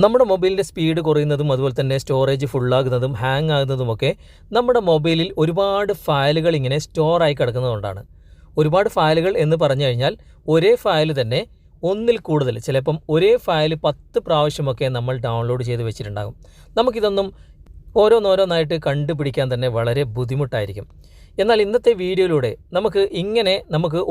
നമ്മുടെ മൊബൈലിൻ്റെ സ്പീഡ് കുറയുന്നതും അതുപോലെ തന്നെ സ്റ്റോറേജ് ഫുള്ളാകുന്നതും ഹാങ് ആകുന്നതുമൊക്കെ നമ്മുടെ മൊബൈലിൽ ഒരുപാട് ഫയലുകൾ ഇങ്ങനെ സ്റ്റോറായി കിടക്കുന്നതുകൊണ്ടാണ്. ഒരുപാട് ഫയലുകൾ എന്ന് പറഞ്ഞു കഴിഞ്ഞാൽ ഒരേ ഫയൽ തന്നെ ഒന്നിൽ കൂടുതൽ, ചിലപ്പം ഒരേ ഫയൽ 10 പ്രാവശ്യമൊക്കെ നമ്മൾ ഡൗൺലോഡ് ചെയ്ത് വെച്ചിട്ടുണ്ടാകും. നമുക്കിതൊന്നും ഓരോന്നോരോന്നായിട്ട് കണ്ടുപിടിക്കാൻ തന്നെ വളരെ ബുദ്ധിമുട്ടായിരിക്കും. എന്നാൽ ഇന്നത്തെ വീഡിയോയിലൂടെ നമുക്ക്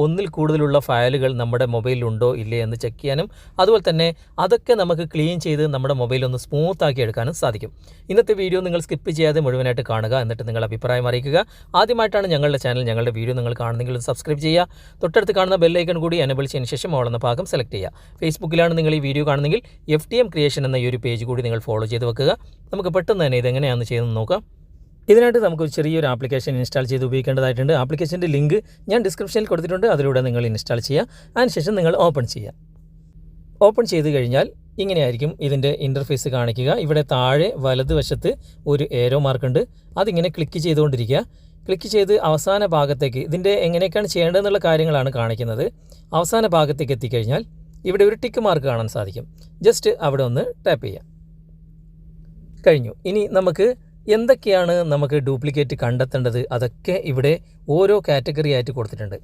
ഒന്നിൽ കൂടുതലുള്ള ഫയലുകൾ നമ്മുടെ മൊബൈലിലുണ്ടോ ഇല്ലേ എന്ന് ചെക്ക് ചെയ്യാനും അതുപോലെ തന്നെ അതൊക്കെ നമുക്ക് ക്ലീൻ ചെയ്ത് നമ്മുടെ മൊബൈൽ ഒന്ന് സ്മൂത്ത് ആക്കി എടുക്കാനും സാധിക്കും. ഇന്നത്തെ വീഡിയോ നിങ്ങൾ സ്കിപ്പ് ചെയ്യാതെ മുഴുവനായിട്ട് കാണുക, എന്നിട്ട് നിങ്ങളുടെ അഭിപ്രായം അറിയിക്കുക. ആദ്യമായിട്ടാണ് ഞങ്ങളുടെ ചാനൽ, ഞങ്ങളുടെ വീഡിയോ നിങ്ങൾ കാണുന്നെങ്കിൽ സബ്സ്ക്രൈബ് ചെയ്യുക. തൊട്ടടുത്ത് കാണുന്ന ബെല്ലൈക്കൺ കൂടി എനേബിൾ ചെയ്തതിന് ശേഷം ഓൾ എന്ന ഭാഗം സെലക്ട് ചെയ്യുക. ഫേസ്ബുക്കിലാണ് നിങ്ങൾ ഈ വീഡിയോ കാണുന്നെങ്കിൽ FTM ക്രിയേഷൻ എന്ന ഈ ഒരു പേജ് കൂടി നിങ്ങൾ ഫോളോ ചെയ്ത് വെക്കുക. നമുക്ക് പെട്ടെന്ന് തന്നെ ഇതെങ്ങനെയാണെന്ന് ചെയ്ത് നോക്കാം. ഇതിനായിട്ട് നമുക്കൊരു ചെറിയൊരു ആപ്ലിക്കേഷൻ ഇൻസ്റ്റാൾ ചെയ്ത് ഉപയോഗിക്കേണ്ടതായിട്ടുണ്ട്. ആപ്ലിക്കേഷൻ്റെ ലിങ്ക് ഞാൻ ഡിസ്ക്രിപ്ഷനിൽ കൊടുത്തിട്ടുണ്ട്. അതിലൂടെ നിങ്ങൾ ഇൻസ്റ്റാൾ ചെയ്യുക. അതിനുശേഷം നിങ്ങൾ ഓപ്പൺ ചെയ്യുക. ഓപ്പൺ ചെയ്ത് കഴിഞ്ഞാൽ ഇങ്ങനെയായിരിക്കും ഇതിൻ്റെ ഇൻ്റർഫേസ് കാണിക്കുക. ഇവിടെ താഴെ വലതുവശത്ത് ഒരു ഏരോ മാർക്കുണ്ട്. അതിങ്ങനെ ക്ലിക്ക് ചെയ്തുകൊണ്ടിരിക്കുക. ക്ലിക്ക് ചെയ്ത് അവസാന ഭാഗത്തേക്ക് ഇതിൻ്റെ എങ്ങനെയൊക്കെയാണ് ചെയ്യേണ്ടതെന്നുള്ള കാര്യങ്ങളാണ് കാണിക്കുന്നത്. അവസാന ഭാഗത്തേക്ക് എത്തിക്കഴിഞ്ഞാൽ ഇവിടെ ഒരു ടിക്ക് മാർക്ക് കാണാൻ സാധിക്കും. ജസ്റ്റ് അവിടെ ഒന്ന് ടാപ്പ് ചെയ്യുക. കഴിഞ്ഞു. ഇനി എന്തൊക്കെയാണ് നമുക്ക് ഡ്യൂപ്ലിക്കേറ്റ് കണ്ടെത്തേണ്ടത്, അതൊക്കെ ഇവിടെ ഓരോ കാറ്റഗറി ആയിട്ട് കൊടുത്തിട്ടുണ്ട്.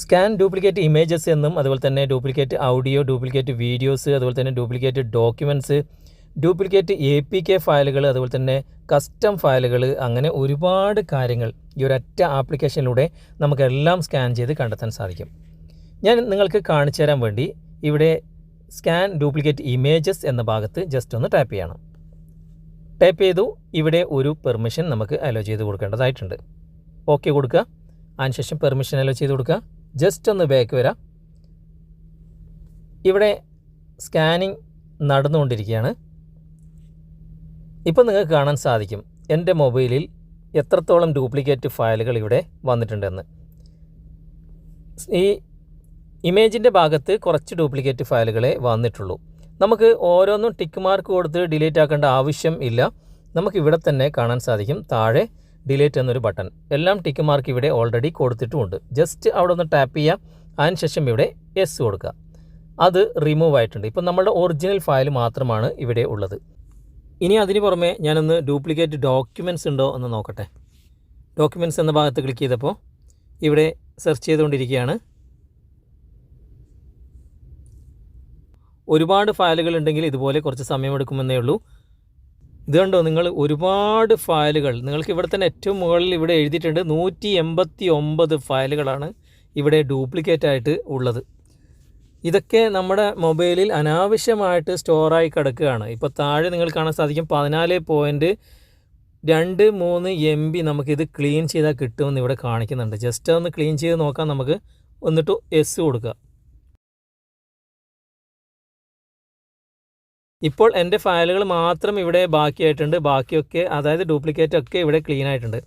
സ്കാൻ ഡ്യൂപ്ലിക്കേറ്റ് ഇമേജസ് എന്നും, അതുപോലെ തന്നെ ഡ്യൂപ്ലിക്കേറ്റ് ഓഡിയോ, ഡ്യൂപ്ലിക്കേറ്റ് വീഡിയോസ്, അതുപോലെ തന്നെ ഡ്യൂപ്ലിക്കേറ്റ് ഡോക്യുമെൻറ്റ്സ്, ഡ്യൂപ്ലിക്കേറ്റ് APK ഫയലുകൾ, അതുപോലെ തന്നെ കസ്റ്റം ഫയലുകൾ, അങ്ങനെ ഒരുപാട് കാര്യങ്ങൾ ഈ ഒരൊറ്റ ആപ്ലിക്കേഷനിലൂടെ നമുക്കെല്ലാം സ്കാൻ ചെയ്ത് കണ്ടെത്താൻ സാധിക്കും. ഞാൻ നിങ്ങൾക്ക് കാണിച്ചു തരാൻ വേണ്ടി ഇവിടെ സ്കാൻ ഡ്യൂപ്ലിക്കേറ്റ് ഇമേജസ് എന്ന ഭാഗത്ത് ജസ്റ്റ് ഒന്ന് ടാപ്പ് ചെയ്യണം. ടൈപ്പ് ചെയ്തു. ഇവിടെ ഒരു പെർമിഷൻ നമുക്ക് അലോ ചെയ്ത് കൊടുക്കേണ്ടതായിട്ടുണ്ട്. ഓക്കെ കൊടുക്കുക. അതിനുശേഷം പെർമിഷൻ അലോ ചെയ്ത് കൊടുക്കുക. ജസ്റ്റ് ഒന്ന് ബാക്ക് വരാം. ഇവിടെ സ്കാനിങ് നടന്നുകൊണ്ടിരിക്കുകയാണ്. ഇപ്പം നിങ്ങൾക്ക് കാണാൻ സാധിക്കും എൻ്റെ മൊബൈലിൽ എത്രത്തോളം ഡ്യൂപ്ലിക്കേറ്റ് ഫയലുകൾ ഇവിടെ വന്നിട്ടുണ്ടെന്ന്. ഈ ഇമേജിൻ്റെ ഭാഗത്ത് കുറച്ച് ഡ്യൂപ്ലിക്കേറ്റ് ഫയലുകളെ വന്നിട്ടുള്ളൂ. നമുക്ക് ഓരോന്നും ടിക്ക് മാർക്ക് കൊടുത്ത് ഡിലീറ്റ് ആക്കേണ്ട ആവശ്യം ഇല്ല. നമുക്കിവിടെ തന്നെ കാണാൻ സാധിക്കും താഴെ ഡിലീറ്റ് എന്നൊരു ബട്ടൺ. എല്ലാം ടിക്ക് മാർക്ക് ഇവിടെ ഓൾറെഡി കൊടുത്തിട്ടുമുണ്ട്. ജസ്റ്റ് അവിടെ ഒന്ന് ടാപ്പ് ചെയ്യുക. അതിനുശേഷം ഇവിടെ യെസ് കൊടുക്കുക. അത് റിമൂവ് ആയിട്ടുണ്ട്. ഇപ്പം നമ്മുടെ ഒറിജിനൽ ഫയൽ മാത്രമാണ് ഇവിടെ ഉള്ളത്. ഇനി അതിന് പുറമെ ഞാനൊന്ന് ഡ്യൂപ്ലിക്കേറ്റ് ഡോക്യുമെൻറ്റ്സ് ഉണ്ടോ എന്ന് നോക്കട്ടെ. ഡോക്യുമെൻറ്റ്സ് എന്ന ഭാഗത്ത് ക്ലിക്ക് ചെയ്തപ്പോൾ ഇവിടെ സെർച്ച് ചെയ്തുകൊണ്ടിരിക്കുകയാണ്. ഒരുപാട് ഫയലുകൾ ഉണ്ടെങ്കിൽ ഇതുപോലെ കുറച്ച് സമയമെടുക്കുമെന്നേ ഉള്ളൂ. ഇത് കണ്ടോ, നിങ്ങൾ ഒരുപാട് ഫയലുകൾ നിങ്ങൾക്ക് ഇവിടെ തന്നെ ഏറ്റവും മുകളിൽ ഇവിടെ എഴുതിയിട്ടുണ്ട്. 189 ഫയലുകളാണ് ഇവിടെ ഡ്യൂപ്ലിക്കേറ്റ് ആയിട്ട് ഉള്ളത്. ഇതൊക്കെ നമ്മുടെ മൊബൈലിൽ അനാവശ്യമായിട്ട് സ്റ്റോറായി കിടക്കുകയാണ്. ഇപ്പോൾ താഴെ നിങ്ങൾ കാണാൻ സാധിക്കും 14.23 MB നമുക്കിത് ക്ലീൻ ചെയ്താൽ കിട്ടുമെന്ന് ഇവിടെ കാണിക്കുന്നുണ്ട്. ജസ്റ്റ് ഒന്ന് ക്ലീൻ ചെയ്ത് നോക്കാം നമുക്ക്. എന്നിട്ട് എസ് കൊടുക്കുക. ഇപ്പോൾ എൻ്റെ ഫയലുകൾ മാത്രം ഇവിടെ ബാക്കിയായിട്ടുണ്ട്. ബാക്കിയൊക്കെ, അതായത് ഡ്യൂപ്ലിക്കേറ്റ് ഒക്കെ ഇവിടെ ക്ലീൻ ആയിട്ടുണ്ട്.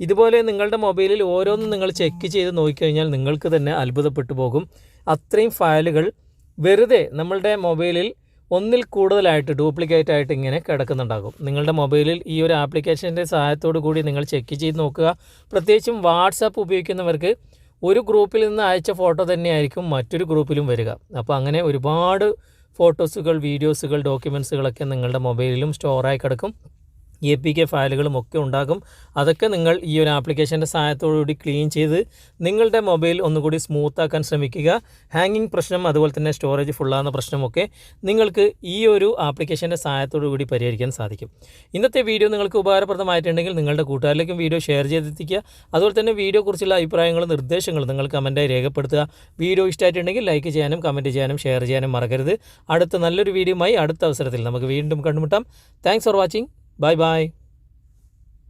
ഇതുപോലെ നിങ്ങളുടെ മൊബൈലിൽ ഓരോന്നും നിങ്ങൾ ചെക്ക് ചെയ്ത് നോക്കിക്കഴിഞ്ഞാൽ നിങ്ങൾക്ക് തന്നെ അത്ഭുതപ്പെട്ടു പോകും. അത്രയും ഫയലുകൾ വെറുതെ നമ്മളുടെ മൊബൈലിൽ ഒന്നിൽ കൂടുതലായിട്ട് ഡ്യൂപ്ലിക്കേറ്റ് ആയിട്ട് ഇങ്ങനെ കിടക്കുന്നുണ്ടാകും. നിങ്ങളുടെ മൊബൈലിൽ ഈ ഒരു ആപ്ലിക്കേഷൻ്റെ സഹായത്തോടു കൂടി നിങ്ങൾ ചെക്ക് ചെയ്ത് നോക്കുക. പ്രത്യേകിച്ചും വാട്സാപ്പ് ഉപയോഗിക്കുന്നവർക്ക് ഒരു ഗ്രൂപ്പിൽ നിന്ന് അയച്ച ഫോട്ടോ തന്നെയായിരിക്കും മറ്റൊരു ഗ്രൂപ്പിലും വരിക. അപ്പോൾ അങ്ങനെ ഒരുപാട് ഫോട്ടോസുകൾ, വീഡിയോസുകൾ, ഡോക്യുമെൻറ്റ്സുകളൊക്കെ നിങ്ങളുടെ മൊബൈലിലും സ്റ്റോറായി കിടക്കും. APK ഫയലുകളും ഒക്കെ ഉണ്ടാകും. അതൊക്കെ നിങ്ങൾ ഈ ഒരു ആപ്ലിക്കേഷൻ്റെ സഹായത്തോടുകൂടി ക്ലീൻ ചെയ്ത് നിങ്ങളുടെ മൊബൈൽ ഒന്നുകൂടി സ്മൂത്താക്കാൻ ശ്രമിക്കുക. ഹാങ്ങിങ് പ്രശ്നം, അതുപോലെ തന്നെ സ്റ്റോറേജ് ഫുള്ളാകുന്ന പ്രശ്നമൊക്കെ നിങ്ങൾക്ക് ഈ ഒരു ആപ്ലിക്കേഷൻ്റെ സഹായത്തോടുകൂടി പരിഹരിക്കാൻ സാധിക്കും. ഇന്നത്തെ വീഡിയോ നിങ്ങൾക്ക് ഉപകാരപ്രദമായിട്ടുണ്ടെങ്കിൽ നിങ്ങളുടെ കൂട്ടുകാരിലേക്കും വീഡിയോ ഷെയർ ചെയ്തെത്തിക്കുക. അതുപോലെ തന്നെ വീഡിയോയെക്കുറിച്ചുള്ള അഭിപ്രായങ്ങളും നിർദ്ദേശങ്ങളും നിങ്ങൾ കമൻറ്റായി രേഖപ്പെടുത്തുക. വീഡിയോ ഇഷ്ടമായിട്ടുണ്ടെങ്കിൽ ലൈക്ക് ചെയ്യാനും കമൻറ്റ് ചെയ്യാനും ഷെയർ ചെയ്യാനും മറക്കരുത്. അടുത്ത നല്ലൊരു വീഡിയോയുമായി അടുത്ത അവസരത്തിൽ നമുക്ക് വീണ്ടും കണ്ടുമുട്ടാം. Thanks for watching. Bye bye.